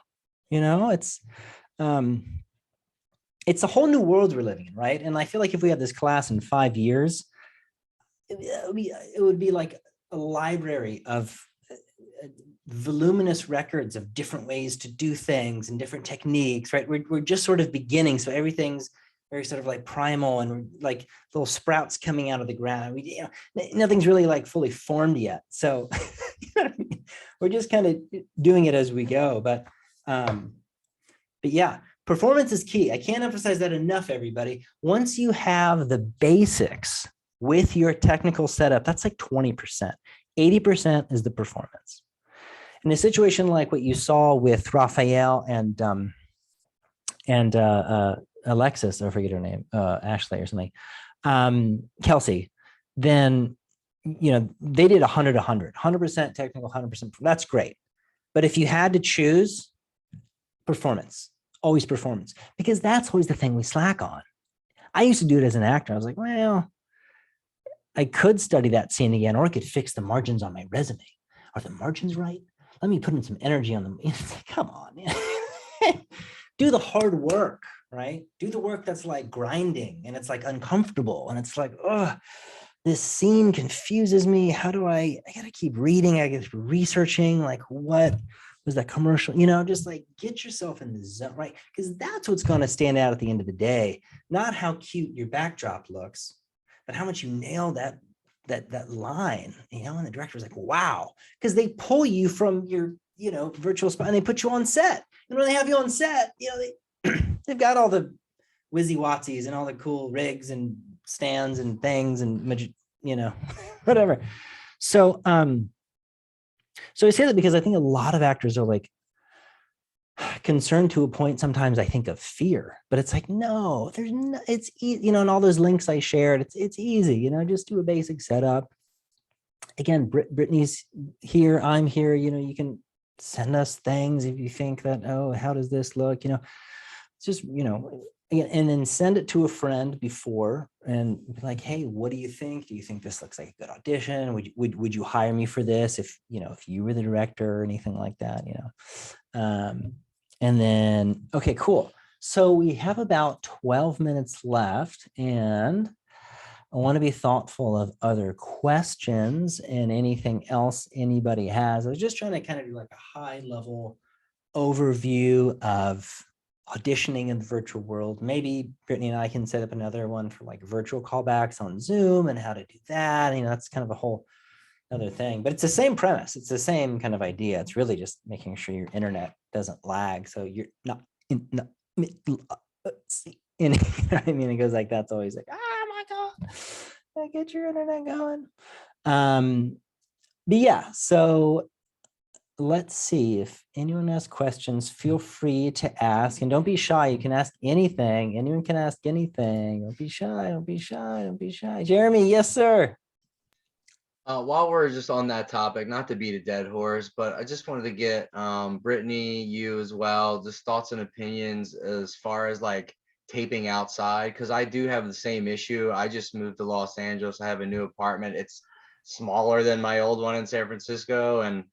It's a whole new world we're living in, right? And I feel like if we had this class in 5 years, it would be like a library of voluminous records of different ways to do things and different techniques, right? We're just sort of beginning. So everything's very sort of like primal and like little sprouts coming out of the ground. Nothing's really like fully formed yet. So we're just kind of doing it as we go. But yeah, performance is key. I can't emphasize that enough, everybody. Once you have the basics with your technical setup, that's like 20%. 80% is the performance. In a situation like what you saw with Raphael and Alexis, I forget her name, Ashley or something, Kelsey, then they did 100% technical, 100%. That's great. But if you had to choose, performance, always performance, because that's always the thing we slack on. I used to do it as an actor. I was like, well, I could study that scene again, or I could fix the margins on my resume. Are the margins right? Let me put in some energy on them. It's like, come on, man. Do the hard work, right? Do the work that's like grinding and it's like uncomfortable. And it's like, oh, this scene confuses me. How do I gotta keep reading. I gotta keep researching, like what was that commercial? Just like get yourself in the zone, right? Because that's what's going to stand out at the end of the day. Not how cute your backdrop looks, but how much you nail that line, and the director was like, wow, because they pull you from your, virtual spot and they put you on set. And when they have you on set, they've got all the whizzy watsies and all the cool rigs and stands and things and, whatever. So I say that because I think a lot of actors are like concerned to a point. Sometimes I think of fear, but it's like, no, there's no, it's easy, and all those links I shared, it's easy, just do a basic setup. Again, Brittany's here, I'm here, you can send us things if you think that, oh, how does this look? It's just, and then send it to a friend before and be like, hey, what do you think? Do you think this looks like a good audition? Would you hire me for this if you were the director or anything like that, and then, okay, cool. So we have about 12 minutes left, and I want to be thoughtful of other questions and anything else anybody has. I was just trying to kind of do like a high level overview of auditioning in the virtual world. Maybe Brittany and I can set up another one for like virtual callbacks on Zoom and how to do that. That's kind of a whole other thing, but it's the same premise. It's the same kind of idea. It's really just making sure your internet doesn't lag. So you're not in, it goes like, that's always like, oh my God, get your internet going. But yeah, so let's see if anyone has questions, feel free to ask, and don't be shy. You can ask anything. Anyone can ask anything. Don't be shy. Don't be shy. Don't be shy. Jeremy, yes, sir. While we're just on that topic, not to beat a dead horse, but I just wanted to get Brittany, you as well, just thoughts and opinions as far as like taping outside, because I do have the same issue. I just moved to Los Angeles. I have a new apartment. It's smaller than my old one in San Francisco, and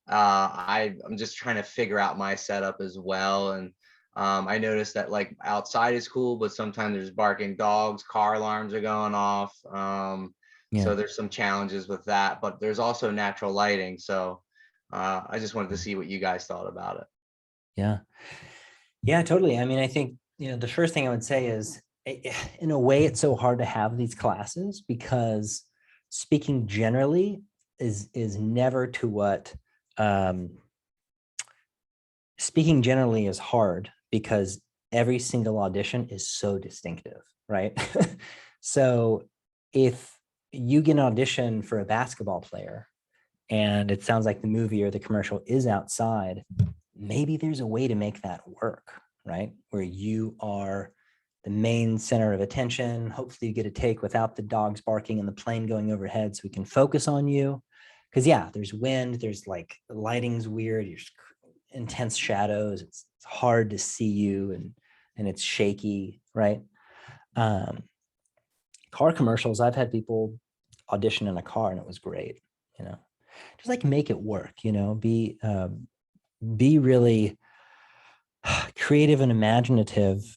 I'm just trying to figure out my setup as well. And I noticed that like outside is cool, but sometimes there's barking dogs, car alarms are going off. So there's some challenges with that, but there's also natural lighting. So I just wanted to see what you guys thought about it. Yeah, totally. I think, the first thing I would say is, in a way, it's so hard to have these classes because speaking generally is never to what, speaking generally is hard because every single audition is so distinctive, right? So if you get an audition for a basketball player and it sounds like the movie or the commercial is outside, maybe there's a way to make that work, right? Where you are the main center of attention. Hopefully you get a take without the dogs barking and the plane going overhead so we can focus on you. Because yeah, there's wind, there's like the lighting's weird, there's intense shadows, it's hard to see you and it's shaky, right? Car commercials, I've had people audition in a car and it was great, just like make it work, be really creative and imaginative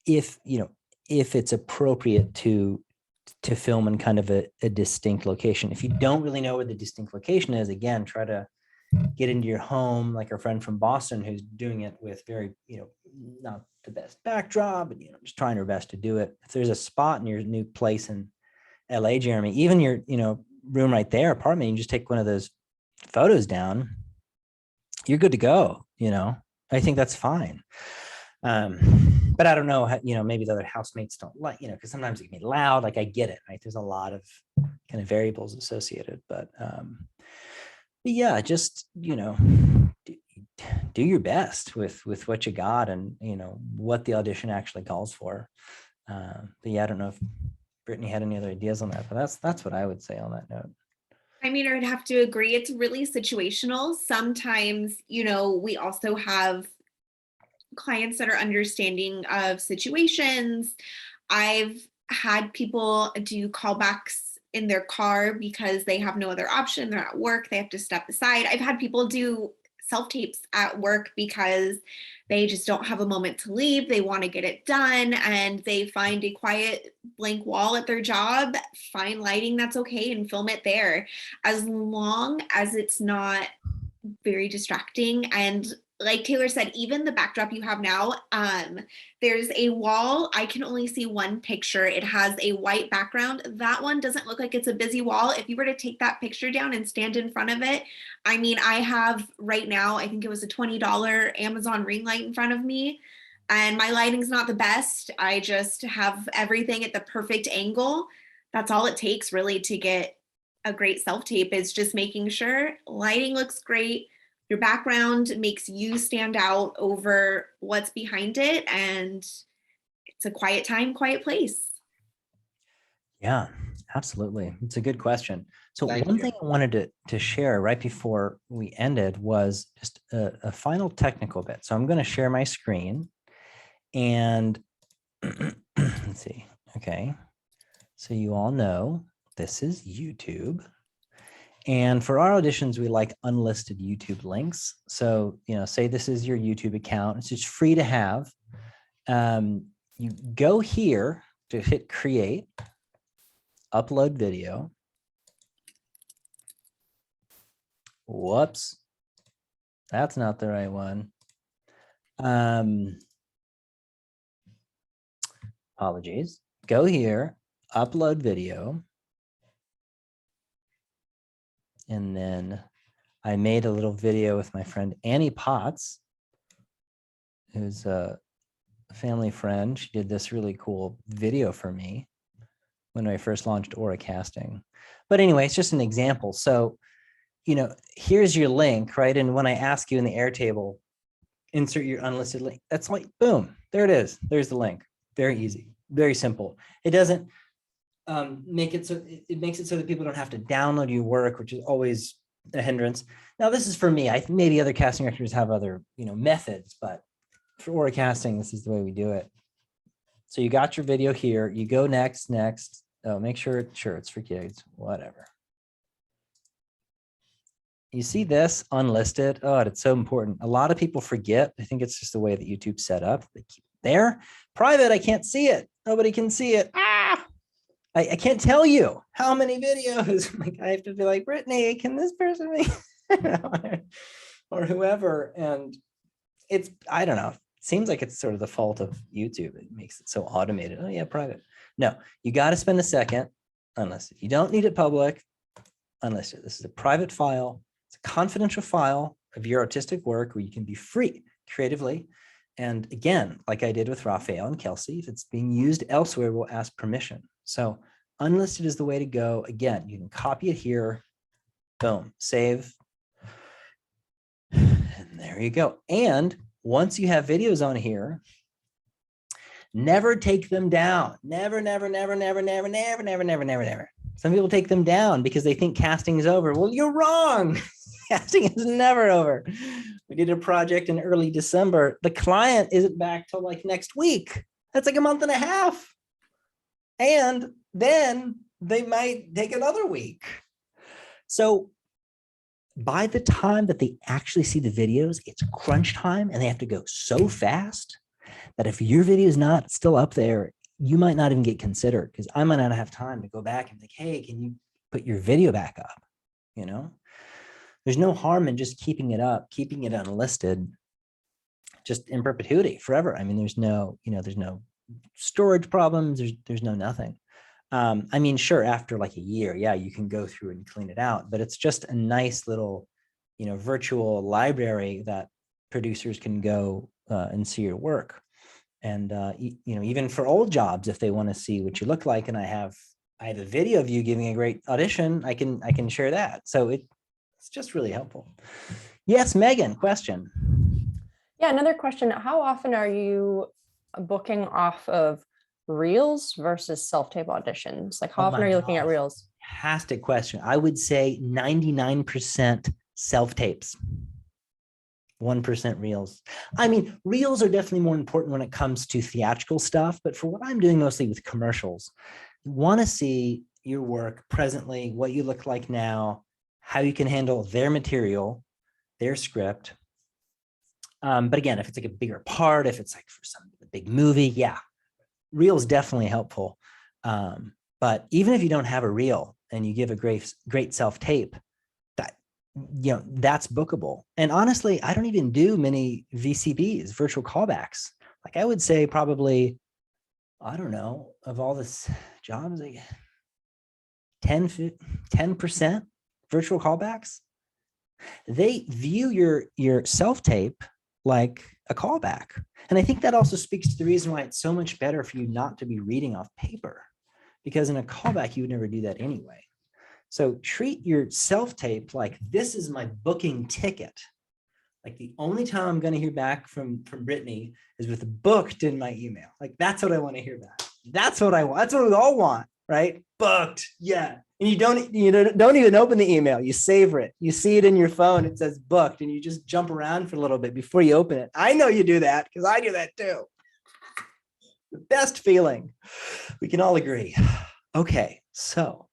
if it's appropriate to film in kind of a distinct location. If you don't really know where the distinct location is, again, try to get into your home, like our friend from Boston who's doing it with very, not the best backdrop, but just trying her best to do it. If there's a spot in your new place in LA, Jeremy, even your, room right there, apartment, you can just take one of those photos down. You're good to go. I think that's fine. But I don't know how, maybe the other housemates don't like, because sometimes it can be loud. Like I get it, right? There's a lot of kind of variables associated, but yeah, just, do your best with what you got and, what the audition actually calls for. But yeah, I don't know if Brittany had any other ideas on that, but that's what I would say on that note. I mean, I'd have to agree. It's really situational. Sometimes, we also have clients that are understanding of situations. I've had people do callbacks in their car because they have no other option. They're at work, they have to step aside. I've had people do self-tapes at work because they just don't have a moment to leave. They want to get it done and they find a quiet blank wall at their job, find lighting that's okay and film it there, as long as it's not very distracting. And like Taylor said, even the backdrop you have now, there's a wall. I can only see one picture. It has a white background. That one doesn't look like it's a busy wall. If you were to take that picture down and stand in front of it, I mean, I have right now, I think it was a $20 Amazon ring light in front of me, and my lighting's not the best. I just have everything at the perfect angle. That's all it takes really to get a great self-tape, is just making sure lighting looks great. Your background makes you stand out over what's behind it, and it's a quiet time, quiet place. Yeah, absolutely. It's a good question. So Thank one you. thing I wanted to share right before we ended was just a final technical bit. So I'm going to share my screen and let's see. Okay. So you all know this is YouTube. And for our auditions, we like unlisted YouTube links. So, say this is your YouTube account. It's just free to have. You go here to hit create, upload video. Whoops, that's not the right one. Apologies. Go here, upload video. And then I made a little video with my friend Annie Potts, who's a family friend. She did this really cool video for me when I first launched Aura Casting. But anyway, it's just an example. So, here's your link, right? And when I ask you in the Airtable, insert your unlisted link, that's like, boom, there it is. There's the link. Very easy, very simple. It doesn't make it so it makes it so that people don't have to download your work, which is always a hindrance. Now, this is for me. I think maybe other casting directors have other, methods, but for Aura Casting, this is the way we do it. So you got your video here. You go next. Oh, make sure it's for kids, whatever. You see this unlisted? Oh, it's so important. A lot of people forget. I think it's just the way that YouTube's set up. They keep it there. Private, I can't see it. Nobody can see it. I can't tell you how many videos. Like I have to be like, Brittany, can this person be or whoever? And it's, I don't know. It seems like it's sort of the fault of YouTube. It makes it so automated. Oh yeah, private. No, you got to spend a second unlisted. You don't need it public. Unlisted. This is a private file. It's a confidential file of your artistic work where you can be free creatively. And again, like I did with Raphael and Kelsey, if it's being used elsewhere, we'll ask permission. So unlisted is the way to go. Again, you can copy it here. Boom, save. And there you go. And once you have videos on here, Never take them down. Never, never, never, never, never, never, never, never, never, never. Some people take them down because they think casting is over. Well, you're wrong. Casting is never over. We did a project in early December. The client isn't back till like next week. That's like a month and a half. And then they might take another week. So by the time that they actually see the videos, it's crunch time and they have to go so fast that if your video is not still up there, you might not even get considered, because I might not have time to go back and think, hey, can you put your video back up? You know, there's no harm in just keeping it up, keeping it unlisted, just in perpetuity forever. I mean, there's no, there's no storage problems. There's no nothing. I mean, sure, after like a year, yeah, you can go through and clean it out, but it's just a nice little, virtual library that producers can go and see your work. And, even for old jobs, if they want to see what you look like, and I have a video of you giving a great audition, I can share that. So it's just really helpful. Yes, Megan, question. Yeah, another question. How often are you booking off of Reels versus self-tape auditions? Like, how often are you looking at Reels? Fantastic question. I would say 99% self-tapes. 1% Reels. I mean, Reels are definitely more important when it comes to theatrical stuff, but for what I'm doing mostly with commercials, you want to see your work presently, what you look like now, how you can handle their material, their script. But again, if it's like a bigger part, if it's like for some big movie, yeah, Reels definitely helpful. But even if you don't have a reel and you give a great self-tape, that's bookable. And honestly, I don't even do many VCBs, virtual callbacks. Like I would say probably, I don't know, of all the jobs, like 10% virtual callbacks. They view your self-tape like a callback. And I think that also speaks to the reason why it's so much better for you not to be reading off paper, because in a callback, you would never do that anyway. So treat your self-tape like this is my booking ticket. Like the only time I'm going to hear back from Brittany is with booked in my email. Like that's what I want to hear back. That's what I want. That's what we all want, right? Booked. Yeah. And you don't even open the email. You savor it. You see it in your phone. It says booked and you just jump around for a little bit before you open it. I know you do that because I do that too. The best feeling. We can all agree. Okay. So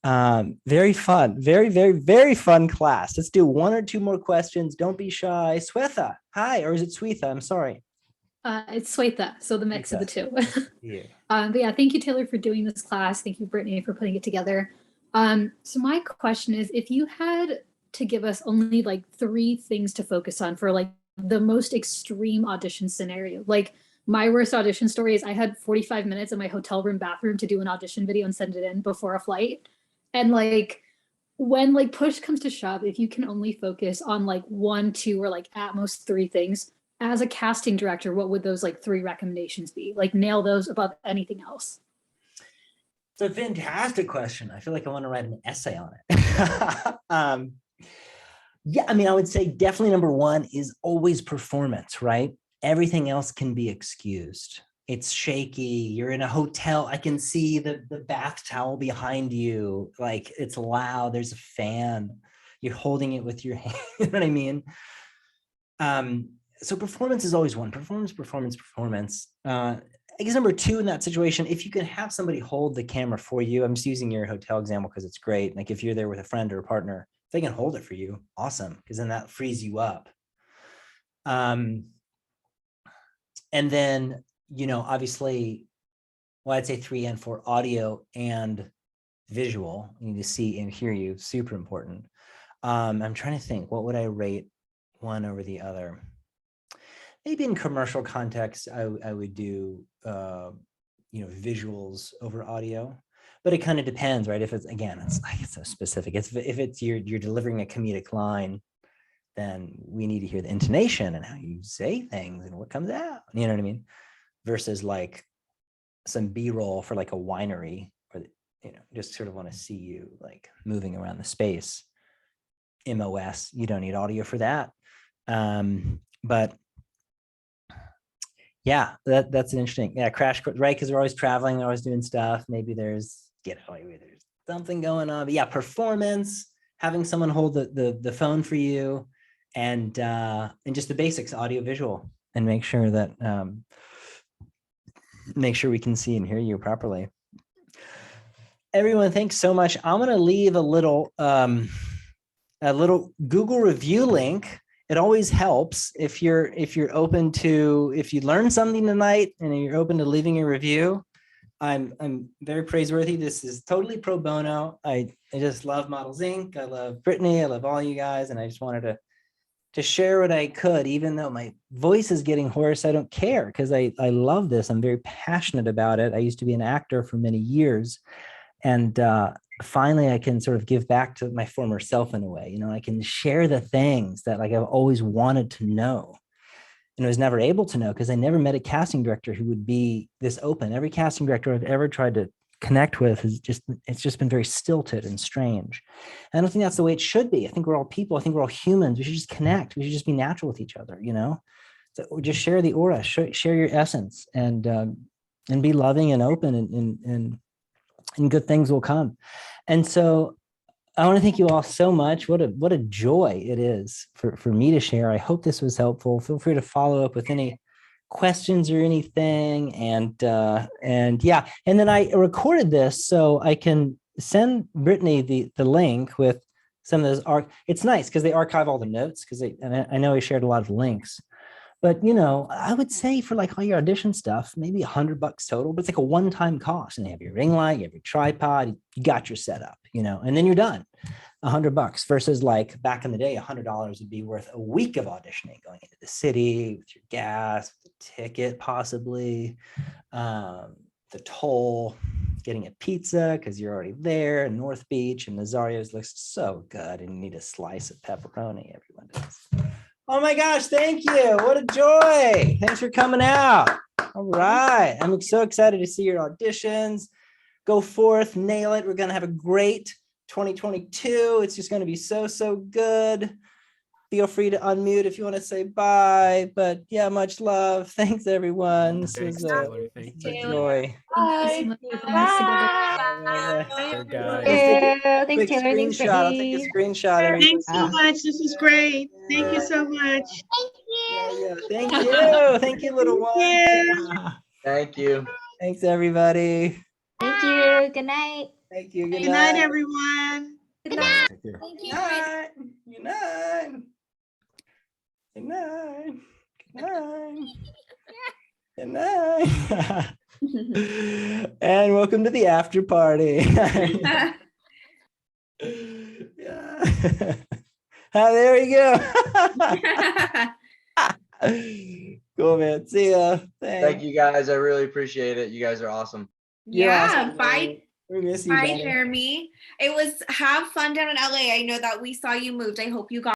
very fun, very, very, very fun class. Let's do one or two more questions. Don't be shy. Swetha, hi, or is it Swetha? I'm sorry. It's Swetha, so the mix of the two. Yeah. But yeah, thank you, Taylor, for doing this class. Thank you, Brittany, for putting it together. So my question is, if you had to give us only like 3 things to focus on for like the most extreme audition scenario, like my worst audition story is I had 45 minutes in my hotel room bathroom to do an audition video and send it in before a flight. And like, when like push comes to shove, if you can only focus on like 1, 2, or like at most 3 things, as a casting director, what would those like 3 recommendations be? Like nail those above anything else. It's a fantastic question. I feel like I want to write an essay on it. Yeah, I mean, I would say definitely number 1 is always performance, right? Everything else can be excused. It's shaky. You're in a hotel. I can see the bath towel behind you. Like it's loud. There's a fan. You're holding it with your hand. You know what I mean? So performance is always 1. Performance. I guess number 2 in that situation, if you can have somebody hold the camera for you. I'm just using your hotel example because it's great. Like if you're there with a friend or a partner, if they can hold it for you, awesome. Because then that frees you up. And then, obviously, well, I'd say 3 and 4, audio and visual. You need to see and hear you, super important. I'm trying to think, what would I rate one over the other? Maybe in commercial context, I would do, visuals over audio, but it kind of depends, right? If it's, again, it's so specific. If it's you're delivering a comedic line, then we need to hear the intonation and how you say things and what comes out. You know what I mean? Versus like some B-roll for like a winery, or just sort of want to see you like moving around the space. MOS, you don't need audio for that. But Yeah, that's an interesting, crash course, right? Because we're always traveling, we're always doing stuff. Maybe there's, maybe there's something going on. But yeah, performance, having someone hold the phone for you, and just the basics, audio visual, and make sure that make sure we can see and hear you properly. Everyone, thanks so much. I'm gonna leave a little Google review link. It always helps if you're open to, if you learned something tonight and you're open to leaving a review. I'm very praiseworthy. This is totally pro bono. I just love Models Inc. I love Brittany. I love all you guys, and I just wanted to share what I could, even though my voice is getting hoarse. I don't care, because I love this. I'm very passionate about it. I used to be an actor for many years, and finally I can sort of give back to my former self in a way. I can share the things that like I've always wanted to know and was never able to know, because I never met a casting director who would be this open. Every casting director I've ever tried to connect with it's just been very stilted and strange. And I don't think that's the way it should be. I think we're all people. I think we're all humans. We should just connect. We should just be natural with each other, So just share the aura, share your essence, and be loving and open, and good things will come. And so I want to thank you all so much. What a joy it is for me to share. I hope this was helpful. Feel free to follow up with any questions or anything. And yeah, and then I recorded this so I can send Brittany the link with some of those. It's nice because they archive all the notes, and I know I shared a lot of links. But, I would say for like all your audition stuff, maybe $100 total, but it's like a one-time cost. And you have your ring light, you have your tripod, you got your setup, and then you're done. $100 versus like back in the day, $100 would be worth a week of auditioning, going into the city with your gas, the ticket, possibly, the toll, getting a pizza because you're already there in North Beach, and Nazario's looks so good, and you need a slice of pepperoni. Everyone does. Oh my gosh, thank you. What a joy. Thanks for coming out. All right. I'm so excited to see your auditions. Go forth, nail it. We're going to have a great 2022. It's just going to be so, so good. Feel free to unmute if you want to say bye. But yeah, much love. Thanks, everyone. This was a joy. Bye. Thanks, Taylor. Thanks, Brittany. I'll take a screenshot. Everybody. Thanks so much. This was great. Thank you so much. Yeah. Thank you. Thank you, little one. Thank you. Thanks, everybody. Thank you. Good night. Thank you. Good night, everyone. Good night. Good night. Good night. Good night. Good night. Good night. And welcome to the after party. Yeah. There we go. Cool, man. See ya. Thanks. Thank you guys. I really appreciate it. You guys are awesome. Yeah, bye. We miss you, Bye, buddy. Jeremy. Have fun down in LA. I know that we saw you moved. I hope you got